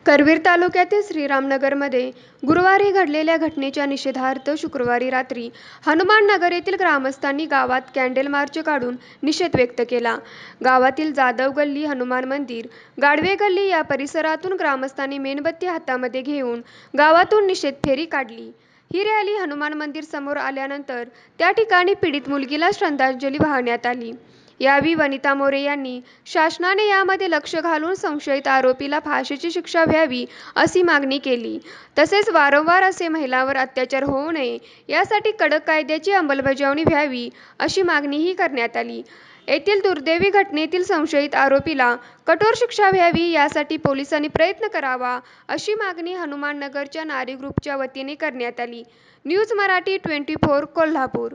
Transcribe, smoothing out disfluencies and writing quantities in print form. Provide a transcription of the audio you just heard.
करवीर तालुक्यातील श्रीरामनगरमध्ये गुरुवारी घडलेल्या घटनेच्या निषेधार्थ शुक्रवारी रात्री हनुमाननगर येथील ग्रामस्थांनी गावात कॅन्डल मार्च काढून निषेध व्यक्त केला. गावातील जाधव गल्ली, हनुमान मंदिर, गाडवे गल्ली या परिसरातून ग्रामस्थांनी मेणबत्ती हातामध्ये घेऊन गावातून निषेध फेरी काढली. ही रॅली हनुमान मंदिर समोर आल्यानंतर त्या ठिकाणी पीडित मुलगीला श्रद्धांजली वाहण्यात आली. यावेळी वनिता मोरे यांनी शासनाने यामध्ये लक्ष घालून संशयित आरोपीला फाशीची शिक्षा व्हावी अशी मागणी केली. तसेच वारंवार असे महिलांवर अत्याचार होऊ नये यासाठी कडक कायद्याची अंमलबजावणी व्हावी अशी मागणीही करण्यात आली. येथील दुर्दैवी घटनेतील संशयित आरोपीला कठोर शिक्षा व्हावी यासाठी पोलिसांनी प्रयत्न करावा अशी मागणी हनुमाननगरच्या नारी ग्रुपच्या वतीने करण्यात आली. न्यूज मराठी 24 कोल्हापूर.